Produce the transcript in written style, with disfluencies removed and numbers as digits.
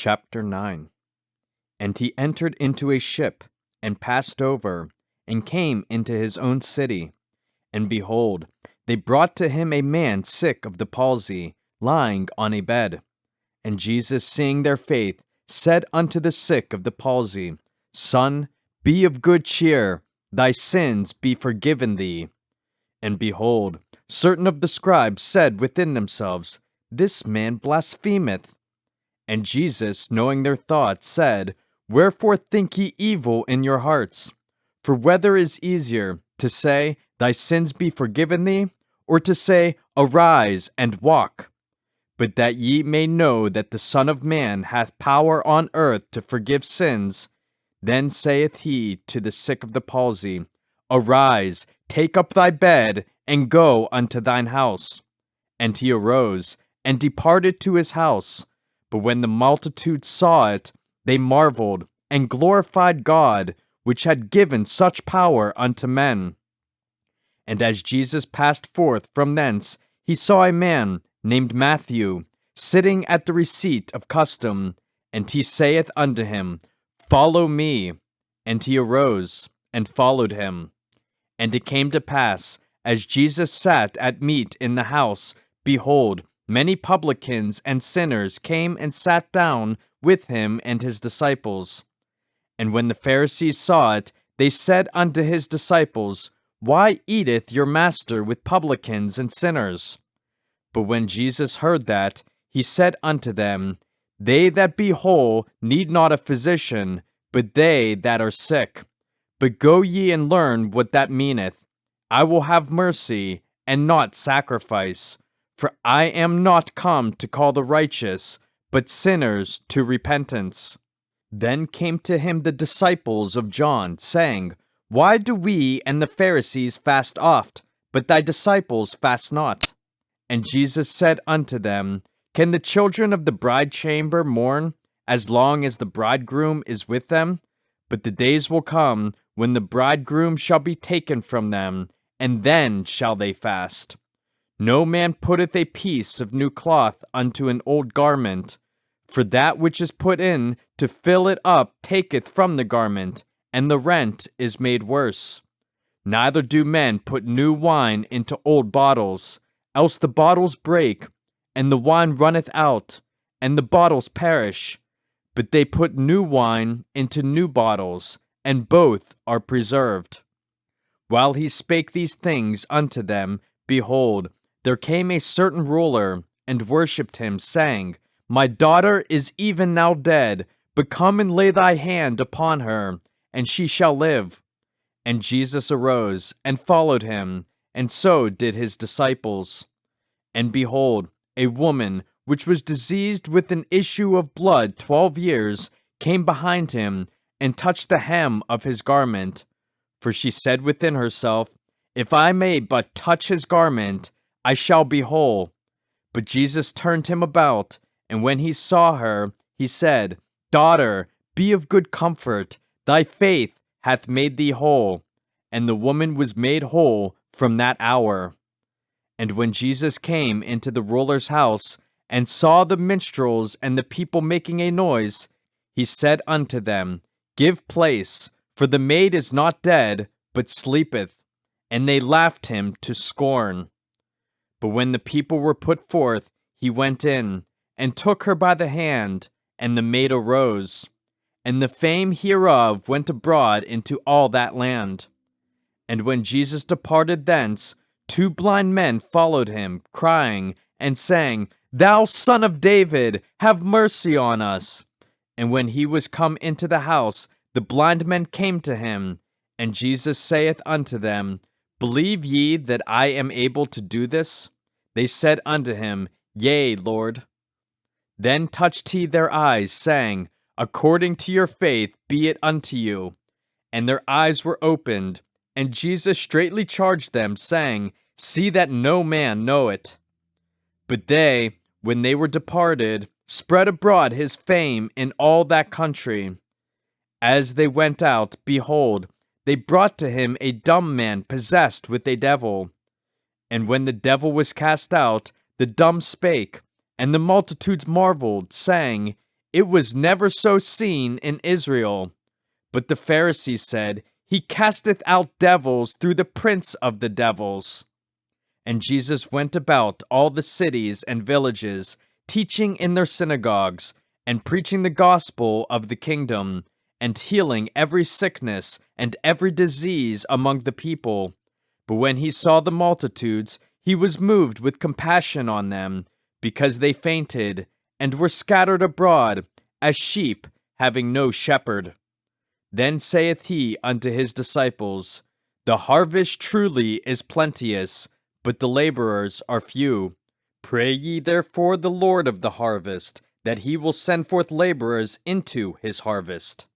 Chapter 9. And he entered into a ship, and passed over, and came into his own city. And behold, they brought to him a man sick of the palsy, lying on a bed. And Jesus, seeing their faith, said unto the sick of the palsy, Son, be of good cheer, thy sins be forgiven thee. And behold, certain of the scribes said within themselves, This man blasphemeth. And Jesus, knowing their thoughts, said, Wherefore think ye evil in your hearts? For whether is easier, to say, Thy sins be forgiven thee, or to say, Arise and walk? But that ye may know that the Son of Man hath power on earth to forgive sins, then saith he to the sick of the palsy, Arise, take up thy bed, and go unto thine house. And he arose, and departed to his house. But when the multitude saw it, they marveled, and glorified God, which had given such power unto men. And as Jesus passed forth from thence, he saw a man named Matthew, sitting at the receipt of custom, and he saith unto him, Follow me. And he arose, and followed him. And it came to pass, as Jesus sat at meat in the house, behold, many publicans and sinners came and sat down with him and his disciples. And when the Pharisees saw it, they said unto his disciples, Why eateth your master with publicans and sinners? But when Jesus heard that, he said unto them, They that be whole need not a physician, but they that are sick. But go ye and learn what that meaneth. I will have mercy, and not sacrifice. For I am not come to call the righteous, but sinners to repentance. Then came to him the disciples of John, saying, Why do we and the Pharisees fast oft, but thy disciples fast not? And Jesus said unto them, Can the children of the bride chamber mourn, as long as the bridegroom is with them? But the days will come, when the bridegroom shall be taken from them, and then shall they fast. No man putteth a piece of new cloth unto an old garment, for that which is put in to fill it up taketh from the garment, and the rent is made worse. Neither do men put new wine into old bottles, else the bottles break, and the wine runneth out, and the bottles perish. But they put new wine into new bottles, and both are preserved. While he spake these things unto them, behold, there came a certain ruler, and worshipped him, saying, My daughter is even now dead, but come and lay thy hand upon her, and she shall live. And Jesus arose, and followed him, and so did his disciples. And behold, a woman, which was diseased with an issue of blood 12 years, came behind him, and touched the hem of his garment. For she said within herself, If I may but touch his garment, I shall be whole. But Jesus turned him about, and when he saw her, he said, Daughter, be of good comfort, thy faith hath made thee whole. And the woman was made whole from that hour. And when Jesus came into the ruler's house, and saw the minstrels and the people making a noise, he said unto them, Give place, for the maid is not dead, but sleepeth. And they laughed him to scorn. But when the people were put forth, he went in, and took her by the hand, and the maid arose. And the fame hereof went abroad into all that land. And when Jesus departed thence, 2 blind men followed him, crying, and saying, Thou Son of David, have mercy on us. And when he was come into the house, the blind men came to him. And Jesus saith unto them, Believe ye that I am able to do this? They said unto him, Yea, Lord. Then touched he their eyes, saying, According to your faith be it unto you. And their eyes were opened. And Jesus straitly charged them, saying, See that no man know it. But they, when they were departed, spread abroad his fame in all that country. As they went out, behold, they brought to him a dumb man possessed with a devil. And when the devil was cast out, the dumb spake, and the multitudes marveled, saying, It was never so seen in Israel. But the Pharisees said, He casteth out devils through the prince of the devils. And Jesus went about all the cities and villages, teaching in their synagogues, and preaching the gospel of the kingdom, and healing every sickness and every disease among the people. But when he saw the multitudes, he was moved with compassion on them, because they fainted, and were scattered abroad, as sheep having no shepherd. Then saith he unto his disciples, The harvest truly is plenteous, but the laborers are few. Pray ye therefore the Lord of the harvest, that he will send forth laborers into his harvest.